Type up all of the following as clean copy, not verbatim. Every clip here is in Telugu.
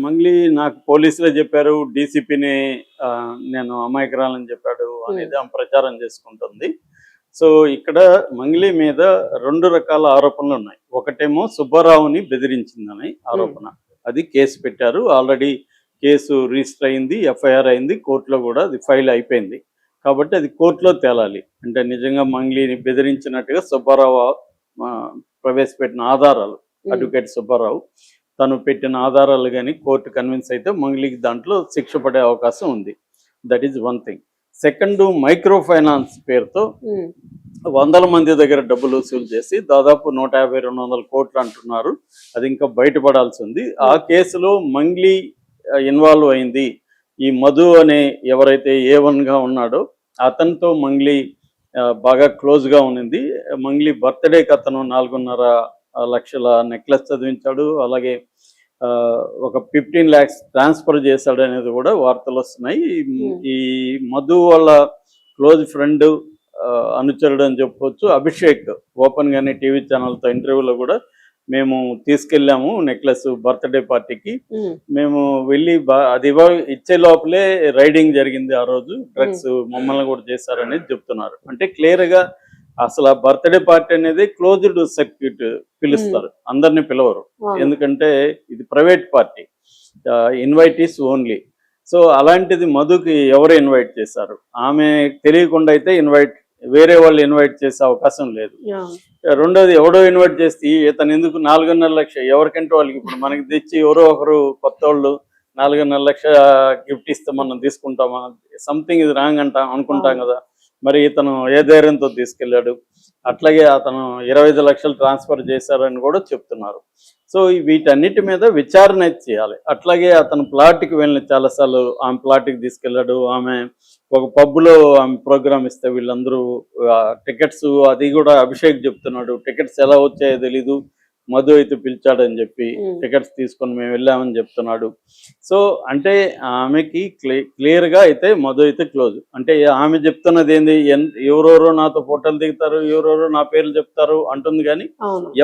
మంగ్లీ నాకు పోలీసులే చెప్పారు, డీసీపీని నేను అమాయకురాలని చెప్పాడు అనేది ఆమె ప్రచారం చేసుకుంటుంది. సో ఇక్కడ మంగ్లీ మీద 2 రకాల ఆరోపణలు ఉన్నాయి. ఒకటేమో సుబ్బారావుని బెదిరించిందని ఆరోపణ. అది కేసు పెట్టారు. ఆల్రెడీ కేసు రిజిస్టర్ అయింది, ఎఫ్ఐఆర్ అయింది, కోర్టులో కూడా అది ఫైల్ అయిపోయింది. కాబట్టి అది కోర్టులో తేలాలి. అంటే నిజంగా మంగ్లీని బెదిరించినట్టుగా సుబ్బారావు ప్రవేశపెట్టిన ఆధారాలు, అడ్వకేట్ సుబ్బారావు తను పెట్టిన ఆధారాలు కానీ కోర్టు కన్విన్స్ అయితే మంగ్లీకి దాంట్లో శిక్ష పడే అవకాశం ఉంది. That is one thing. Second, micro finance పేరుతో 100 మంది దగ్గర డబ్బులు వసూలు చేసి దాదాపు 150-200 కోట్లు అంటున్నారు. అది ఇంకా బయటపడాల్సి ఉంది. ఆ కేసులో మంగ్లీ ఇన్వాల్వ్ అయింది. ఈ మధు అనే ఎవరైతే A1గా ఉన్నాడో అతనితో మంగ్లీ బాగా క్లోజ్గా ఉన్నింది. మంగ్లీ బర్త్డేకి అతను 4.5 లక్షల నెక్లెస్ చదివించాడు. అలాగే ఒక 15 lakhs ట్రాన్స్ఫర్ చేశాడు అనేది కూడా వార్తలు వస్తున్నాయి. ఈ మధు వాళ్ళ క్లోజ్ ఫ్రెండ్, అనుచరుడు అని చెప్పుకోవచ్చు అభిషేక్ ఓపెన్గానే టీవీ ఛానల్తో ఇంటర్వ్యూలో కూడా మేము తీసుకెళ్ళాము నెక్లెస్ బర్త్డే పార్టీకి. మేము వెళ్ళి అది ఇచ్చే లోపలే రైడింగ్ జరిగింది. ఆ రోజు డ్రగ్స్ మమ్మల్ని కూడా చేశారనేది చెప్తున్నారు. అంటే క్లియర్గా అసలు ఆ బర్త్డే పార్టీ అనేది క్లోజ్డ్ సర్క్యూట్ పిలుస్తారు, అందరినీ పిలవరు. ఎందుకంటే ఇది private party, invitees only. So అలాంటిది మధుకి ఎవరు ఇన్వైట్ చేశారు? ఆమె తెలియకుండా అయితే వేరే వాళ్ళు ఇన్వైట్ చేసే అవకాశం లేదు. రెండోది, ఎవడో ఇన్వైట్ చేస్తే ఇతను ఎందుకు 4.5 లక్షలు ఎవరికంటే వాళ్ళకి, ఇప్పుడు మనకి తెచ్చి ఎవరో ఒకరు కొత్త వాళ్ళు 4.5 లక్షల గిఫ్ట్ ఇస్తే మనం తీసుకుంటామా? సంథింగ్ ఇది రాంగ్ అనుకుంటాం కదా. మరి ఇతను ఏ ధైర్యంతో తీసుకెళ్ళాడు? అట్లాగే అతను 25 లక్షలు ట్రాన్స్ఫర్ చేశారని కూడా చెప్తున్నారు. సో వీటన్నిటి మీద విచారణ చేయాలి. అట్లాగే అతను ప్లాట్కి వెళ్ళిన చాలాసార్లు ఆమె ప్లాట్కి తీసుకెళ్ళాడు. ఆమె ఒక పబ్లో ఆమె ప్రోగ్రామ్ ఇస్తే వీళ్ళందరూ టికెట్స్, అది కూడా అభిషేక్ చెప్తున్నాడు, టికెట్స్ ఎలా వచ్చాయో తెలీదు, మధు అయితే పిలిచాడని చెప్పి టికెట్స్ తీసుకొని మేము వెళ్ళామని చెప్తున్నాడు. సో అంటే ఆమెకి క్లియర్గా అయితే మధు అయితే క్లోజ్. అంటే ఆమె చెప్తున్నది ఏంది, ఎవరెవరో నాతో ఫోటోలు దిగుతారు, ఎవరెవరో నా పేర్లు చెప్తారు అంటుంది, కానీ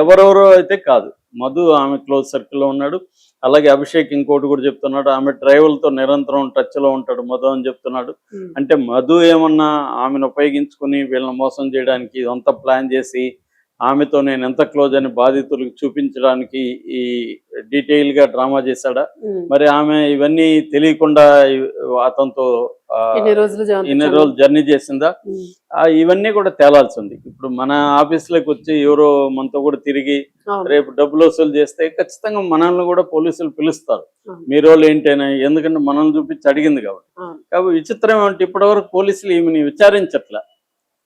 ఎవరెవరో అయితే కాదు. మధు ఆమె క్లోజ్ సర్కిల్లో ఉన్నాడు. అలాగే అభిషేక్ ఇంకోటి కూడా చెప్తున్నాడు, ఆమె డ్రైవర్లతో నిరంతరం టచ్లో ఉంటాడు మధు అని చెప్తున్నాడు. అంటే మధు ఏమన్నా ఆమెను ఉపయోగించుకుని వీళ్ళని మోసం చేయడానికి ఇదంతా ప్లాన్ చేసి ఆమెతో నేను ఎంత క్లోజ్ అని బాధితులకు చూపించడానికి ఈ డీటెయిల్గా డ్రామా చేశాడా? మరి ఆమె ఇవన్నీ తెలియకుండా అతనితో ఇన్ని రోజులు జర్నీ చేసిందా? ఇవన్నీ కూడా తేలాల్సి ఉంది. ఇప్పుడు మన ఆఫీసులోకి వచ్చి ఎవరో మనతో కూడా తిరిగి రేపు డబ్బులు వసూలు చేస్తే ఖచ్చితంగా మనల్ని కూడా పోలీసులు పిలుస్తారు, మీ రోల్ ఏంటైనా, ఎందుకంటే మనల్ని చూపించి అడిగింది కాబట్టి. కాబట్టి విచిత్రం ఏమంటే ఇప్పటివరకు పోలీసులు ఈమెని విచారించట్లే.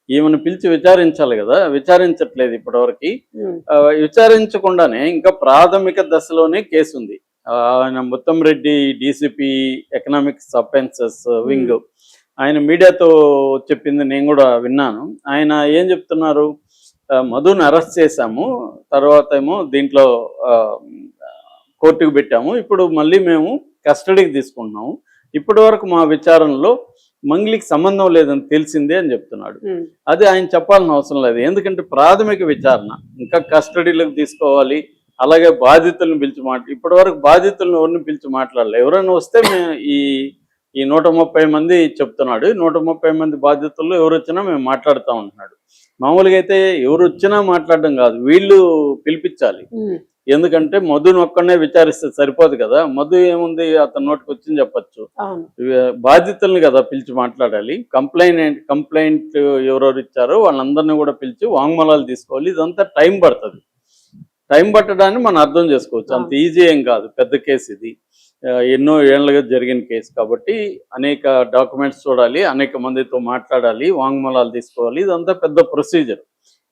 ఈమెను పిలిచి విచారించాలి కదా, విచారించట్లేదు ఇప్పటివరకు. విచారించకుండానే ఇంకా ప్రాథమిక దశలోనే కేసు ఉంది. ఆయన Muthamreddy DCP economics offences wing, ఆయన మీడియాతో చెప్పింది నేను కూడా విన్నాను. ఆయన ఏం చెప్తున్నారు, మధుని అరెస్ట్ చేశాము, తర్వాత ఏమో దీంట్లో కోర్టుకు పెట్టాము, ఇప్పుడు మళ్ళీ మేము కస్టడీకి తీసుకుంటున్నాము, ఇప్పటి వరకు మా విచారణలో మంగ్లీకి సంబంధం లేదని తెలిసిందే అని చెప్తున్నాడు. అది ఆయన చెప్పాల్సిన అవసరం లేదు, ఎందుకంటే ప్రాథమిక విచారణ ఇంకా కస్టడీలోకి తీసుకోవాలి. అలాగే బాధితులను పిలిచి ఇప్పటి వరకు బాధితులను ఎవరిని పిలిచి మాట్లాడాలి. ఎవరైనా వస్తే ఈ 130 మంది చెప్తున్నాడు, 130 మంది బాధితుల్లో ఎవరు వచ్చినా మేము మాట్లాడుతూ ఉంటున్నాడు. మామూలుగా అయితే ఎవరు వచ్చినా మాట్లాడడం కాదు, వీళ్ళు పిలిపించాలి. ఎందుకంటే మధుని ఒక్కడనే విచారిస్తే సరిపోదు కదా. మధు ఏముంది, అతని నోటికి వచ్చింది చెప్పచ్చు, బాధితుల్ని కదా పిలిచి మాట్లాడాలి. కంప్లైంట్ ఎవరెవరు ఇచ్చారో వాళ్ళందరినీ కూడా పిలిచి వాంగ్మూలాలు తీసుకోవాలి. ఇదంతా టైం పడుతుంది. టైం పట్టడాన్ని మనం అర్థం చేసుకోవచ్చు, అంత ఈజీ ఏం కాదు. పెద్ద కేసు ఇది, ఎన్నో ఏళ్లుగా జరిగిన కేసు కాబట్టి అనేక డాక్యుమెంట్స్ చూడాలి, అనేక మందితో మాట్లాడాలి, వాంగ్మూలాలు తీసుకోవాలి. ఇదంతా పెద్ద ప్రొసీజర్.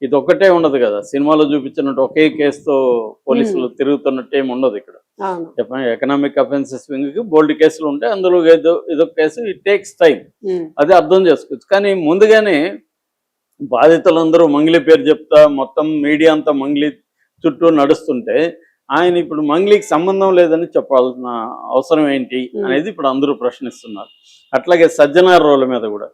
ఇది ఒక్కటే ఉండదు కదా, సినిమాలో చూపించినట్టు ఒకే కేసుతో పోలీసులు తిరుగుతున్నట్టు ఏమి ఉండదు. ఇక్కడ ఎకనామిక్ అఫెన్సెస్ వింగ్కి బోల్డ్ కేసులు ఉంటాయి, అందులో ఇదొక కేసు, ఇట్ టేక్స్ టైం, అదే అర్థం చేసుకోవచ్చు. కానీ ముందుగానే బాధితులందరూ మంగ్లీ పేరు చెప్తా మొత్తం మీడియా అంతా మంగ్లీ చుట్టూ నడుస్తుంటే ఆయన ఇప్పుడు మంగ్లీకి సంబంధం లేదని చెప్పాల్సిన అవసరం ఏంటి అనేది ఇప్పుడు అందరూ ప్రశ్నిస్తున్నారు. అట్లాగే సజ్జనార్ రోడ్ల మీద కూడా